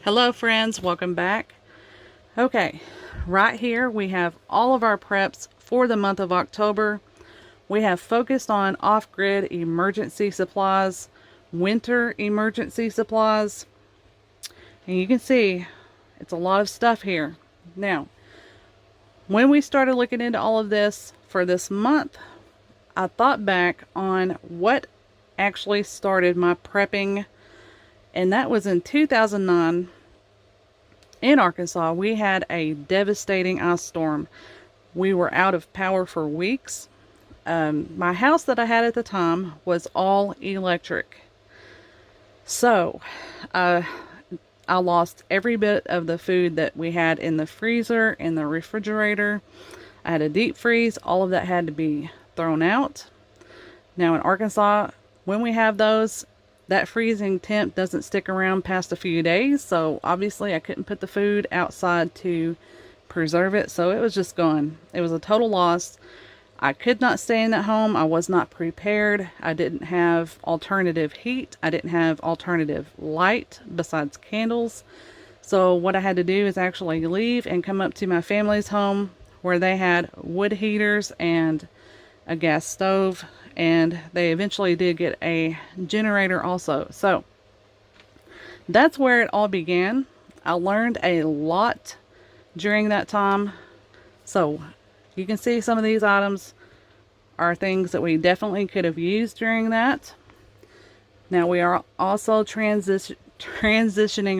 Hello friends, welcome back. Okay, right here we have all of our preps for the month of October. We have focused on off-grid emergency supplies, winter emergency supplies, and you can see it's a lot of stuff here. Now, when we started looking into all of this for this month, I thought back on what actually started my prepping, and that was in 2009. In Arkansas, we had a devastating ice storm. We were out of power for weeks. My house that I had at the time was all electric. So, I lost every bit of the food that we had in the freezer, in the refrigerator. I had a deep freeze. All of that had to be thrown out. Now in Arkansas, when we have those, that freezing temp doesn't stick around past a few days, so obviously I couldn't put the food outside to preserve it, so it was just gone. It was a total loss. I could not stay in that home. I was not prepared. I didn't have alternative heat. I didn't have alternative light besides candles. So what I had to do is actually leave and come up to my family's home where they had wood heaters and a gas stove, and they eventually did get a generator also. So that's where it all began. I learned a lot during that time. So you can see some of these items are things that we definitely could have used during that. Now we are also transitioning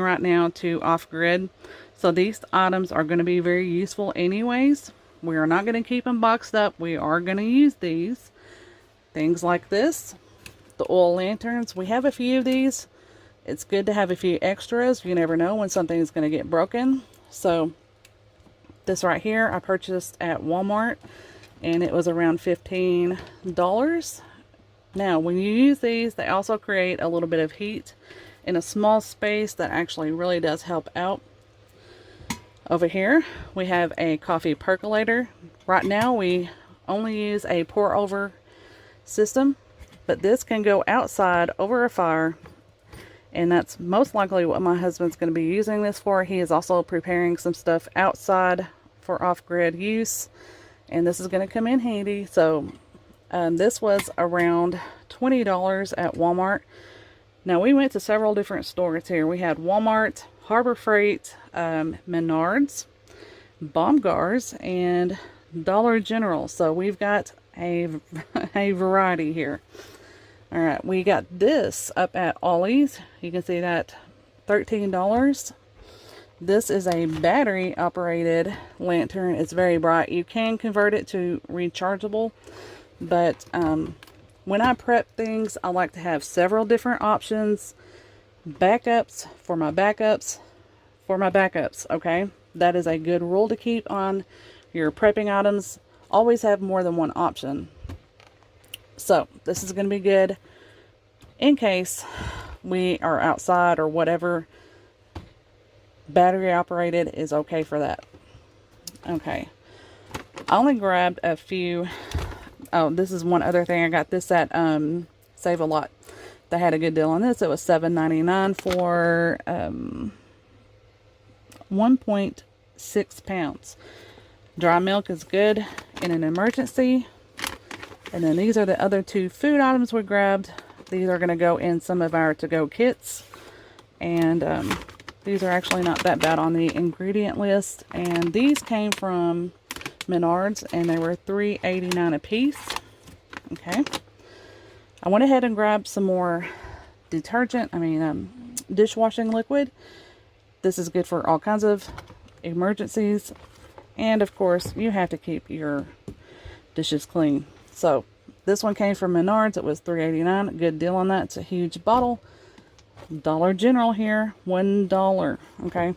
right now to off-grid. So these items are going to be very useful anyways. We are not going to keep them boxed up. We are going to use these. Things like this, the oil lanterns. We have a few of these. It's good to have a few extras. You never know when something is going to get broken. So this right here I purchased at Walmart, and it was around $15. Now when you use these, they also create a little bit of heat in a small space that actually really does help out. Over here we have a coffee percolator. Right now we only use a pour over system, but this can go outside over a fire, and that's most likely what my husband's going to be using this for. He is also preparing some stuff outside for off-grid use, and this is going to come in handy. So this was around $20 at Walmart. Now we went to several different stores here. We had Walmart, Harbor Freight, Menards, Baumgart's, and Dollar General. So we've got a variety here. All right, we got this up at Ollie's. You can see that $13. This is a battery operated lantern. It's very bright. You can convert it to rechargeable, but when I prep things, I like to have several different options. Backups for my backups for my backups. Okay, that is a good rule to keep on your prepping items. Always have more than one option. So this is going to be good in case we are outside or whatever. Battery operated is okay for that. Okay, I only grabbed a few. Oh, this is one other thing. I got this at Save a Lot. They had a good deal on this. It was $7.99 for 1.6 pounds. Dry milk is good in an emergency. And then these are the other two food items we grabbed. These are going to go in some of our to-go kits. And these are actually not that bad on the ingredient list. And these came from Menards, and they were $3.89 a piece. Okay. I went ahead and grabbed some more detergent, dishwashing liquid. This is good for all kinds of emergencies. And of course, you have to keep your dishes clean. So this one came from Menards. It was $3.89. Good deal on that. It's a huge bottle. Dollar General here, $1. Okay.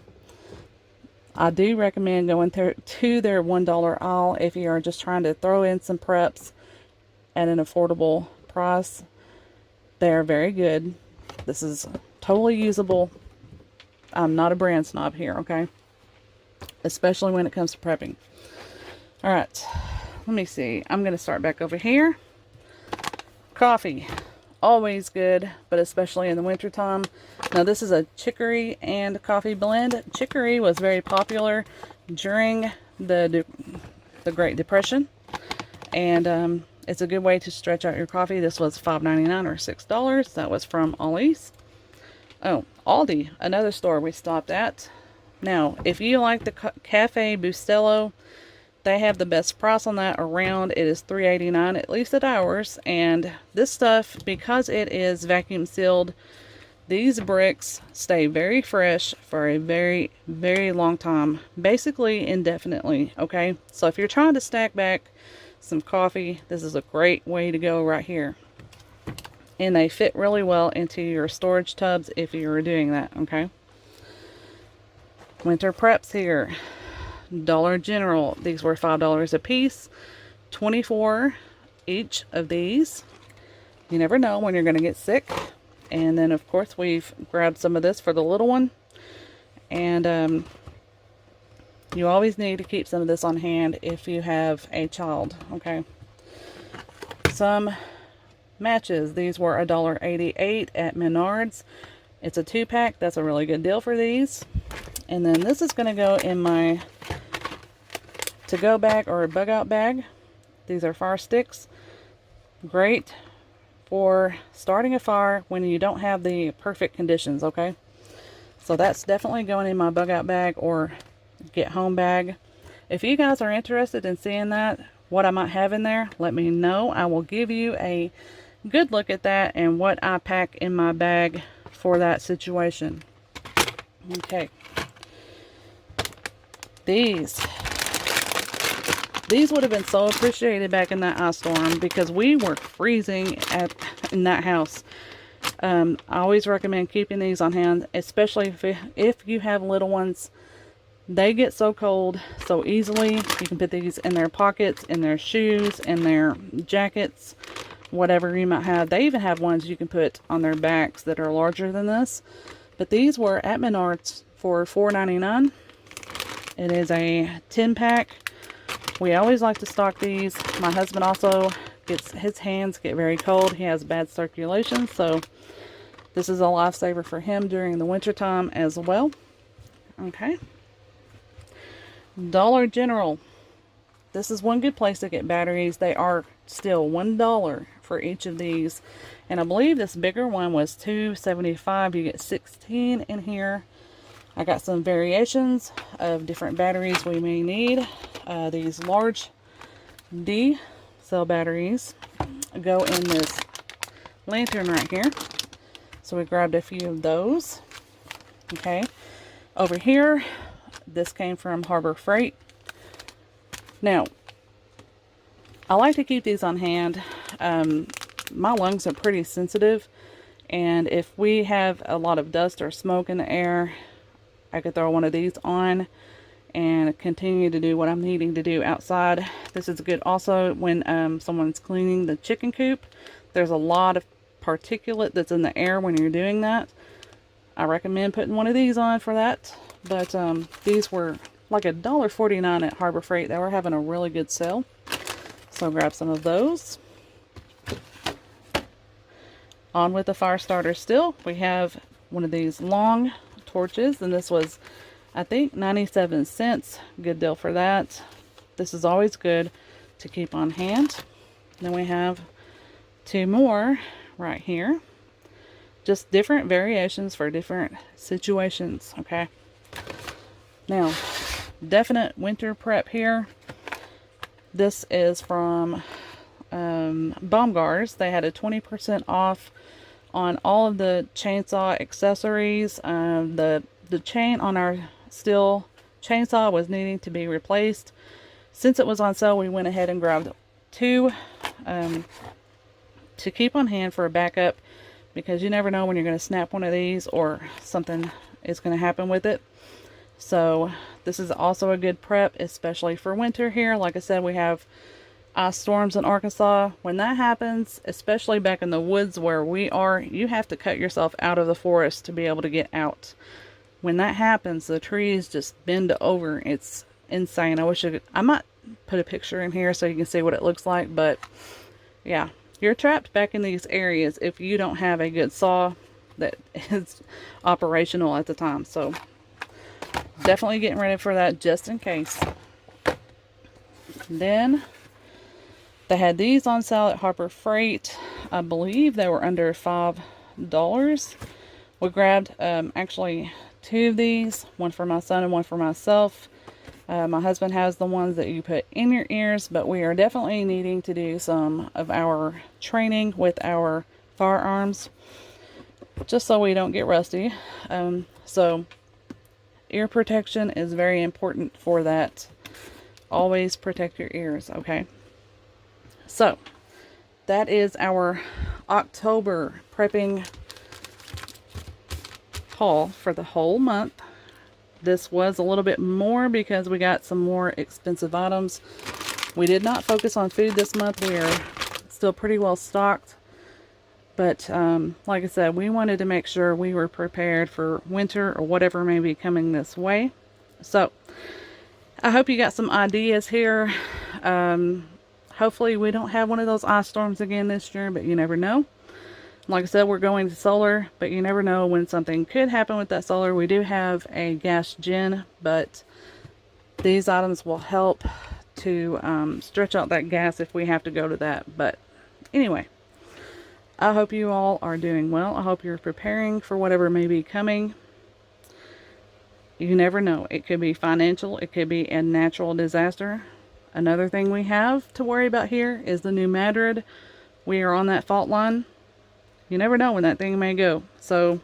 I do recommend going to their $1 aisle if you are just trying to throw in some preps at an affordable price. They are very good. This is totally usable. I'm not a brand snob here, okay? Especially when it comes to prepping. All right, let me see. I'm going to start back over here. Coffee. always good, but especially in the wintertime. Now this is a chicory and coffee blend. Chicory was very popular during the Great Depression, and it's a good way to stretch out your coffee. This was $5.99 or $6. That was from Ollie's. Oh, Aldi, another store we stopped at. Now, if you like the Cafe Bustelo, they have the best price on that around. It is $3.89, at least at ours. And this stuff, because it is vacuum sealed, these bricks stay very fresh for a very, very long time. Basically, indefinitely, okay? So if you're trying to stack back some coffee, this is a great way to go right here. And they fit really well into your storage tubs if you were doing that, okay? Winter preps here. Dollar General. These were $5 a piece. 24 each of these. You never know when you're going to get sick. And then, of course, we've grabbed some of this for the little one. And you always need to keep some of this on hand if you have a child, okay? Some matches. These were $1.88 at Menards. It's a 2-pack. That's a really good deal for these. And then this is going to go in my to-go bag or bug out bag. These are Farsticks. Great for starting a fire when you don't have the perfect conditions, okay? So that's definitely going in my bug out bag or get home bag. If you guys are interested in seeing that, what I might have in there, let me know. I will give you a good look at that and what I pack in my bag for that situation. Okay. These would have been so appreciated back in that ice storm because we were freezing in that house. I always recommend keeping these on hand, especially if you have little ones. They get so cold so easily. You can put these in their pockets, in their shoes, in their jackets, whatever you might have. They even have ones you can put on their backs that are larger than this. But these were at Menards for $4.99. It is a 10-pack. We always like to stock these. My husband also his hands get very cold. He has bad circulation, so this is a lifesaver for him during the winter time as well. Okay. Dollar General. This is one good place to get batteries. They are still $1 for each of these. And I believe this bigger one was $2.75. You get 16 in here. I got some variations of different batteries we may need. These large D cell batteries go in this lantern right here. So we grabbed a few of those. Okay. Over here, this came from Harbor Freight. Now, I like to keep these on hand. My lungs are pretty sensitive, and if we have a lot of dust or smoke in the air, I could throw one of these on and continue to do what I'm needing to do outside. This is good also when someone's cleaning the chicken coop. There's a lot of particulate that's in the air when you're doing that. I recommend putting one of these on for that. But these were like $1.49 at Harbor Freight. They were having a really good sale. So grab some of those. On with the fire starter still. We have one of these long torches, and this was, I think, 97 cents. Good deal for that. This is always good to keep on hand. Then we have two more right here. Just different variations for different situations, okay? Now, definite winter prep here. This is from Baumgars. They had a 20% off on all of the chainsaw accessories. The chain on our steel chainsaw was needing to be replaced. Since it was on sale, we went ahead and grabbed two to keep on hand for a backup, because you never know when you're going to snap one of these or something is going to happen with it. So this is also a good prep, especially for winter here. Like I said, we have ice storms in Arkansas. When that happens, especially back in the woods where we are, you have to cut yourself out of the forest to be able to get out. When that happens, the trees just bend over. It's insane. I wish I might put a picture in here so you can see what it looks like, but yeah, you're trapped back in these areas if you don't have a good saw that is operational at the time. So definitely getting ready for that just in case. Then they had these on sale at Harbor Freight. I believe they were under $5. We grabbed actually 2 of these, one for my son and one for myself. My husband has the ones that you put in your ears, but we are definitely needing to do some of our training with our firearms, just so we don't get rusty. So ear protection is very important for that. Always protect your ears, okay? So that is our October prepping haul for the whole month. This was a little bit more because we got some more expensive items. We did not focus on food this month. We are still pretty well stocked. But like I said, we wanted to make sure we were prepared for winter or whatever may be coming this way. So I hope you got some ideas here. Hopefully we don't have one of those ice storms again this year, but you never know. Like I said, we're going to solar, but you never know when something could happen with that solar. We do have a gas gen, but these items will help to stretch out that gas if we have to go to that. But anyway, I hope you all are doing well. I hope you're preparing for whatever may be coming. You never know. It could be financial. It could be a natural disaster. Another thing we have to worry about here is the new Madrid. We are on that fault line. You never know when that thing may go. So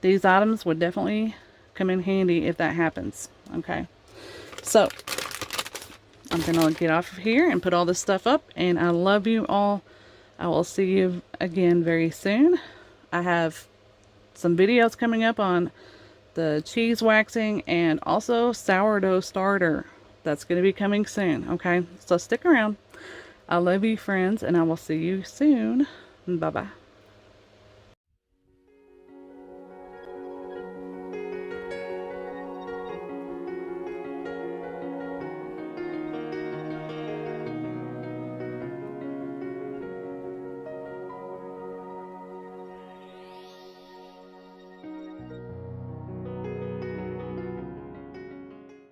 these items would definitely come in handy if that happens. Okay. So I'm going to get off of here and put all this stuff up. And I love you all. I will see you again very soon. I have some videos coming up on the cheese waxing and also sourdough starter. That's going to be coming soon. Okay. So stick around. I love you, friends, and I will see you soon. Bye-bye.